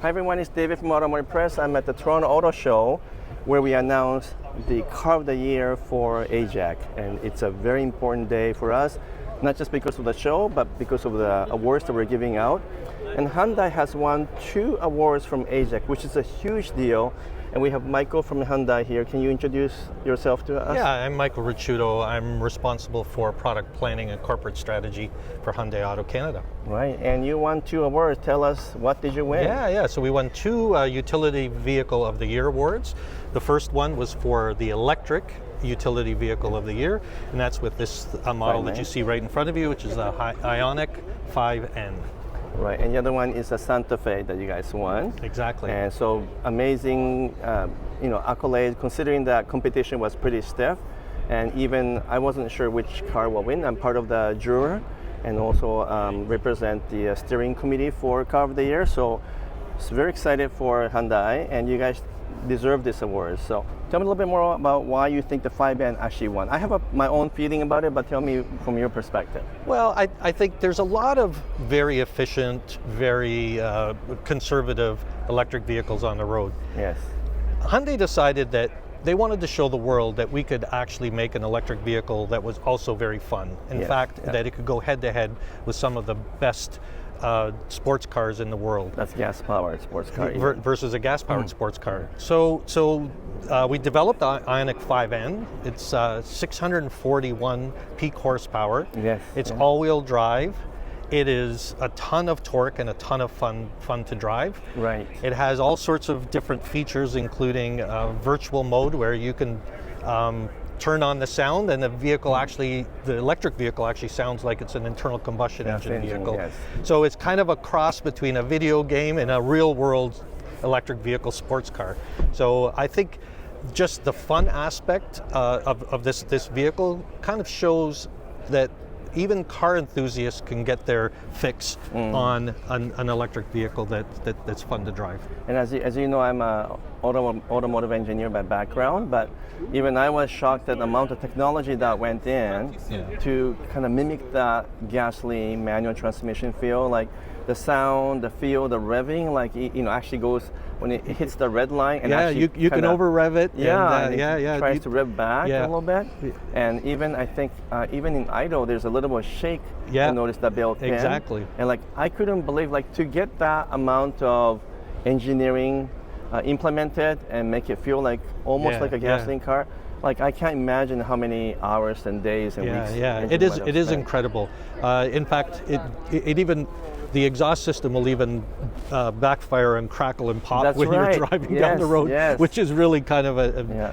Hi everyone, it's David from Automotive Press. I'm at the Toronto Auto Show where we announced the Car of the Year for AJAC. And it's a very important day for us, not just because of the show, but because of the awards that we're giving out. And Hyundai has won 2 awards from AJAC, which is a huge deal. And we have Michael from Hyundai here. Can you introduce yourself to us? Yeah, I'm Michael Ricciuto. I'm responsible for product planning and corporate strategy for Hyundai Auto Canada. Right, and you won 2 awards. Tell us, what did you win? Yeah. So we won 2 Utility Vehicle of the Year awards. The first one was for the electric Utility Vehicle of the Year, and that's with this model that you see right in front of you, which is the Ioniq 5N. Right, and the other one is a Santa Fe that you guys won. Exactly. And so amazing, accolades, considering that competition was pretty stiff. And even I wasn't sure which car will win. I'm part of the juror and also represent the steering committee for Car of the Year. So it's very excited for Hyundai, and you guys deserve this award. So tell me a little bit more about why you think the 5N actually won. I have my own feeling about it, but tell me from your perspective. Well, I think there's a lot of very efficient, very conservative electric vehicles on the road. Yes. Hyundai decided that they wanted to show the world that we could actually make an electric vehicle that was also very fun. In fact, that it could go head to head with some of the best sports cars in the world. That's gas-powered sports car. Versus a gas-powered sports car. So we developed Ioniq 5N. It's 641 peak horsepower. Yes. It's all-wheel drive. It is a ton of torque and a ton of fun to drive. Right. It has all sorts of different features, including virtual mode, where you can turn on the sound, and the electric vehicle actually sounds like it's an internal combustion engine vehicle. Yes. So it's kind of a cross between a video game and a real world electric vehicle sports car. So I think just the fun aspect of this vehicle kind of shows that even car enthusiasts can get their fix on an electric vehicle that's fun to drive. And as you know, I'm an automotive engineer by background, but even I was shocked at the amount of technology that went in to kind of mimic that gasoline manual transmission feel, like the sound, the feel, the revving, like actually goes when it hits the red line. And you can over rev it. It tries to rev back a little bit. And even I think even in idle, there's a little bit of shake. I noticed that built in. Exactly. And I couldn't believe to get that amount of engineering implemented and make it feel like almost like a gasoline car. I can't imagine how many hours and days and weeks. It is incredible. In fact, it even the exhaust system will even backfire and crackle and pop when you're driving down the road, which is really kind of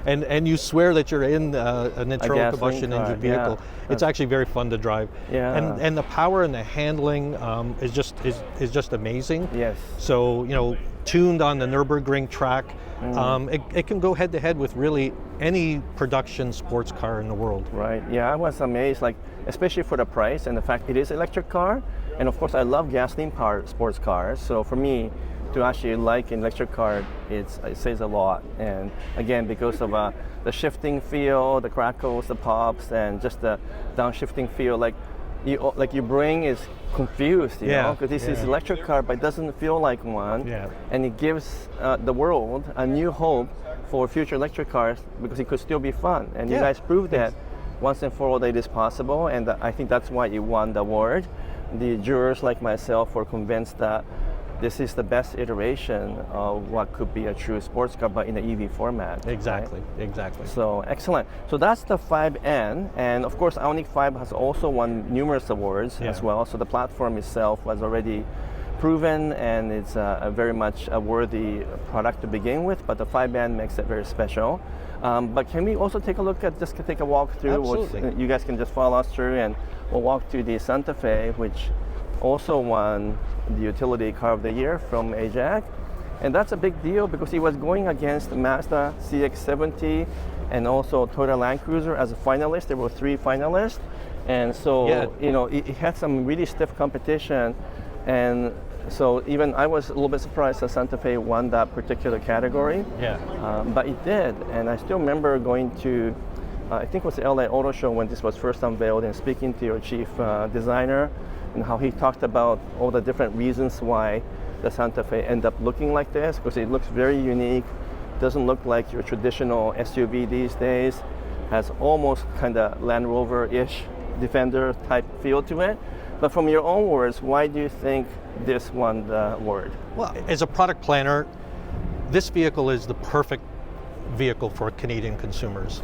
and you swear that you're in an internal combustion engine vehicle. It's actually very fun to drive. And the power and the handling is just amazing. Yes. So tuned on the Nürburgring track, it can go head to head with really any production sports car in the world. Right. Yeah, I was amazed, especially for the price and the fact it is an electric car. And of course, I love gasoline-powered sports cars. So for me, to actually like an electric car, it says a lot. And again, because of the shifting feel, the crackles, the pops, and just the downshifting feel, your brain is confused, because this is an electric car, but it doesn't feel like one. And it gives the world a new hope for future electric cars because it could still be fun. And you guys proved that once and for all that it is possible. And I think that's why you won the award. The jurors like myself were convinced that this is the best iteration of what could be a true sports car, but in the EV format. Exactly. So excellent. So that's the 5N, and of course Ioniq 5 has also won numerous awards as well. So the platform itself was already proven, and it's a very much a worthy product to begin with, but the 5N makes it very special. But can we also take a look at, just take a walk through? Absolutely. You guys can just follow us through, and we'll walk through the Santa Fe, which also won the Utility Car of the Year from AJAC. And that's a big deal because he was going against Mazda CX-70 and also Toyota Land Cruiser as a finalist. There were 3 finalists. And so, it had some really stiff competition. And so even I was a little bit surprised that Santa Fe won that particular category. But it did. And I still remember going to, I think it was the LA Auto Show when this was first unveiled, and speaking to your chief designer and how he talked about all the different reasons why the Santa Fe end up looking like this, because it looks very unique. Doesn't look like your traditional SUV these days. Has almost kind of Land Rover-ish Defender type feel to it. But from your own words, why do you think this won the award? Well, as a product planner, this vehicle is the perfect vehicle for Canadian consumers,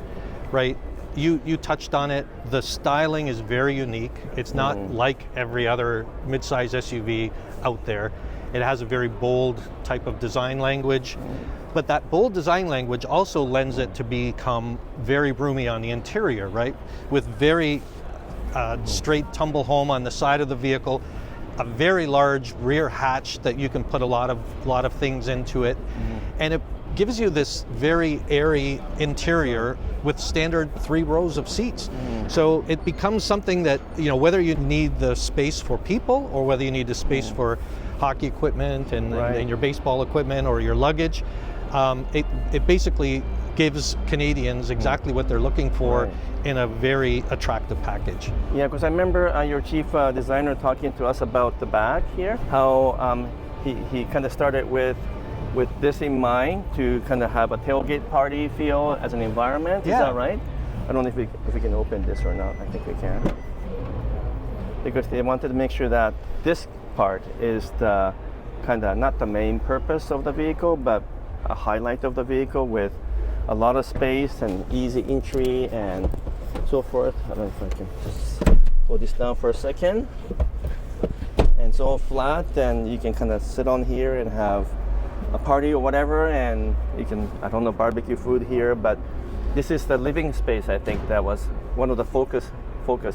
right? You touched on it. The styling is very unique. It's not like every other midsize SUV out there. It has a very bold type of design language, but that bold design language also lends it to become very roomy on the interior, right? With very straight tumble home on the side of the vehicle, a very large rear hatch that you can put a lot of things into it, and it gives you this very airy interior with standard 3 rows of seats. So it becomes something that, whether you need the space for people or whether you need the space for hockey equipment and your baseball equipment or your luggage, it basically gives Canadians exactly what they're looking for in a very attractive package. Yeah, because I remember your chief designer talking to us about the back here, how he kind of started with this in mind to kind of have a tailgate party feel as an environment. Is that right? I don't know if we can open this or not. I think we can. Because they wanted to make sure that this part is the kind of not the main purpose of the vehicle, but a highlight of the vehicle with a lot of space and easy entry and so forth. I don't know if I can just pull this down for a second. And it's all flat, and you can kind of sit on here and have a party or whatever, and you can, I don't know, barbecue food here, but this is the living space. I think that was one of the focus,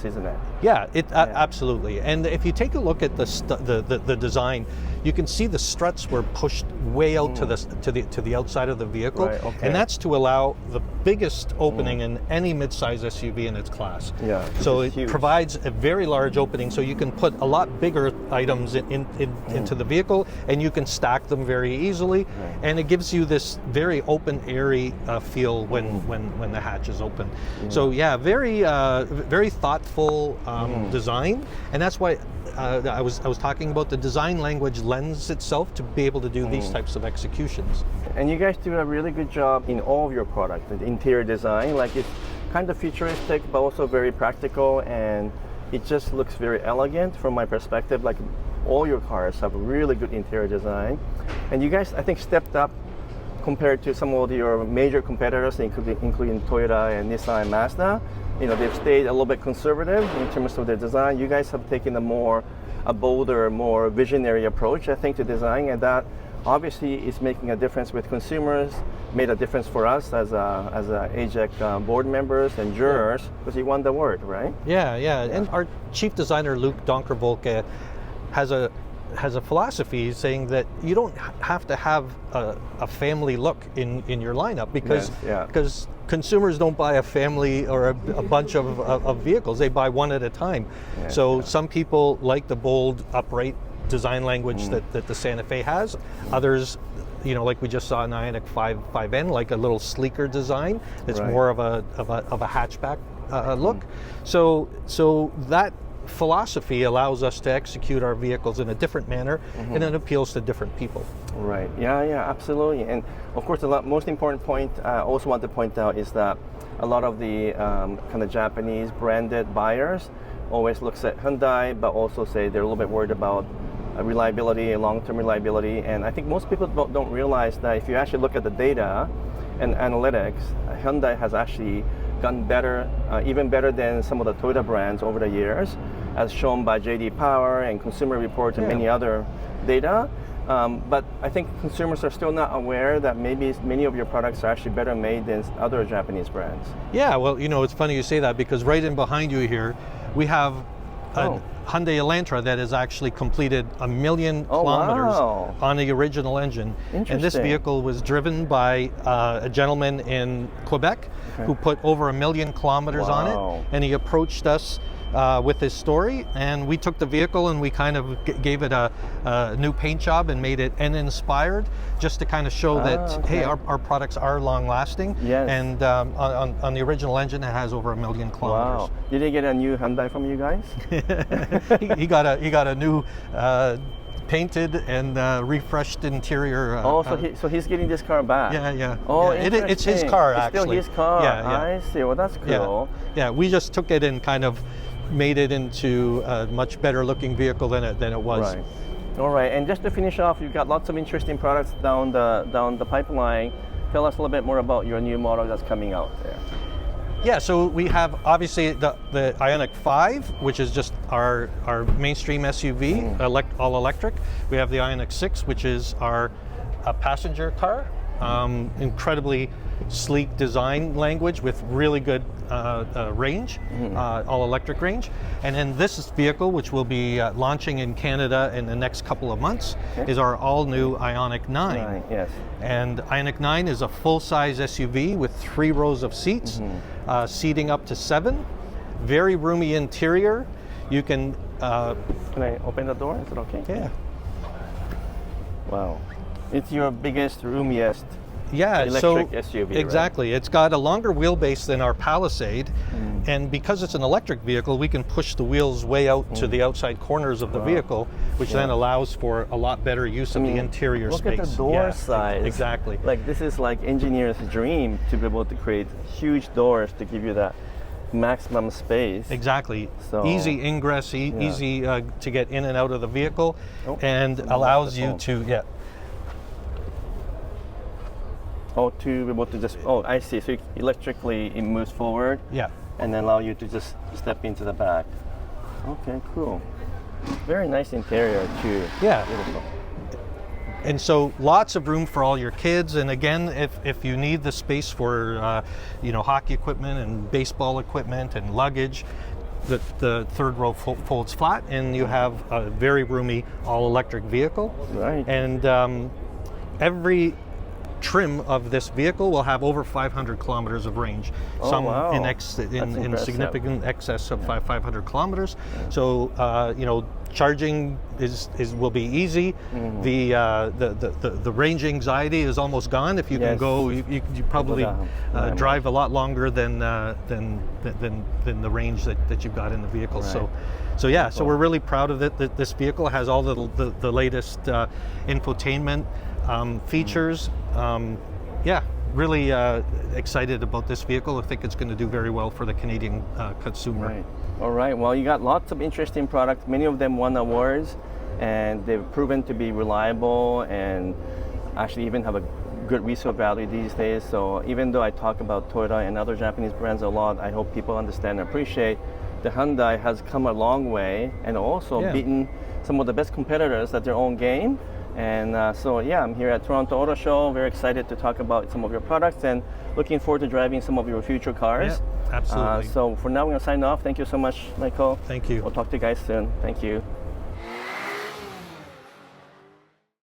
isn't it? Yeah, absolutely. And if you take a look at the design, you can see the struts were pushed way out to the outside of the vehicle, and that's to allow the biggest opening in any midsize SUV in its class. Yeah. So it provides a very large opening, so you can put a lot bigger items into the vehicle, and you can stack them very easily, and it gives you this very open, airy feel when the hatch is open. So yeah, very thoughtful design, and that's why I was talking about the design language lends itself to be able to do these types of executions. And you guys do a really good job in all of your product, the interior design. Like, it's kind of futuristic, but also very practical, and it just looks very elegant from my perspective. Like, all your cars have really good interior design, and you guys, I think, stepped up compared to some of your major competitors, including Toyota and Nissan and Mazda. They've stayed a little bit conservative in terms of their design. You guys have taken a bolder, more visionary approach, I think, to design, and that obviously is making a difference with consumers, made a difference for us as AGEC board members and jurors, because you won the award, right? Yeah. And our chief designer, Luc Donkerwolke, has a philosophy saying that you don't have to have a family look in your lineup, because consumers don't buy a family or a bunch of vehicles. They buy one at a time. Some people like the bold, upright design language that the Santa Fe has. Others, like we just saw in Ioniq 5N, like a little sleeker design. It's more of a hatchback look. So that philosophy allows us to execute our vehicles in a different manner, and it appeals to different people. Right. Yeah, absolutely. And of course, the most important point I also want to point out is that a lot of the kind of Japanese branded buyers always looks at Hyundai, but also say they're a little bit worried about reliability and long-term reliability. And I think most people don't realize that if you actually look at the data and analytics, Hyundai has actually gotten better, even better than some of the Toyota brands over the years, as shown by J.D. Power and Consumer Reports and many other data. But I think consumers are still not aware that maybe many of your products are actually better made than other Japanese brands. Yeah, well, it's funny you say that, because right in behind you here, we have a Hyundai Elantra that has actually completed 1 million kilometers on the original engine. And this vehicle was driven by a gentleman in Quebec who put over 1 million kilometers on it, and he approached us with his story, and we took the vehicle and we kind of gave it a new paint job and made it N-inspired, just to kind of show that, hey, our products are long lasting. And on the original engine, it has over 1 million kilometers. Did they get a new Hyundai from you guys? he got a new painted and refreshed interior. So he's getting this car back. Yeah. Oh, yeah. It's his car, it's actually. Still his car. Yeah. I see. Well, that's cool. Yeah. We just took it and kind of made it into a much better looking vehicle than it was. Right. All right. And just to finish off, you've got lots of interesting products down the pipeline. Tell us a little bit more about your new model that's coming out there. Yeah, so we have obviously the Ioniq 5, which is just our mainstream SUV, all electric. We have the Ioniq 6, which is our passenger car. Incredibly sleek design language with really good range, all electric range. And then this vehicle, which will be launching in Canada in the next couple of months, is our all new Ioniq 9. Yes. And Ioniq 9 is a full-size SUV with 3 rows of seats, seating up to 7. Very roomy interior. You can... Can I open the door? Is it okay? Yeah. Wow. It's your biggest, roomiest electric SUV, exactly. Right? It's got a longer wheelbase than our Palisade, and because it's an electric vehicle, we can push the wheels way out to the outside corners of the vehicle, which then allows for a lot better use of the interior look space. Look at the door size. Exactly. Like this is like engineer's dream to be able to create huge doors to give you that maximum space. Exactly. So, easy ingress, easy to get in and out of the vehicle, and allows you to to be able to just, I see. So electrically it moves forward. Yeah. And then allow you to just step into the back. Okay, cool. Very nice interior too. Yeah. Beautiful. And so lots of room for all your kids. And again, if you need the space for, hockey equipment and baseball equipment and luggage, the third row folds flat, and you have a very roomy all-electric vehicle. Right. And every trim of this vehicle will have over 500 kilometers of range. Some in significant excess of 500 kilometers. So charging will be easy. The range anxiety is almost gone. If you can go, you probably drive a lot longer than the range that you've got in the vehicle. Right. So we're really proud of it. This vehicle has all the latest infotainment features. Really excited about this vehicle. I think it's going to do very well for the Canadian consumer. Right. All right. Well, you got lots of interesting products. Many of them won awards, and they've proven to be reliable and actually even have a good resale value these days. So even though I talk about Toyota and other Japanese brands a lot, I hope people understand and appreciate the Hyundai has come a long way and also beaten some of the best competitors at their own game. And I'm here at Toronto Auto Show, very excited to talk about some of your products and looking forward to driving some of your future cars. Yeah, absolutely. So for now, we're going to sign off. Thank you so much, Michael. Thank you. We'll talk to you guys soon. Thank you.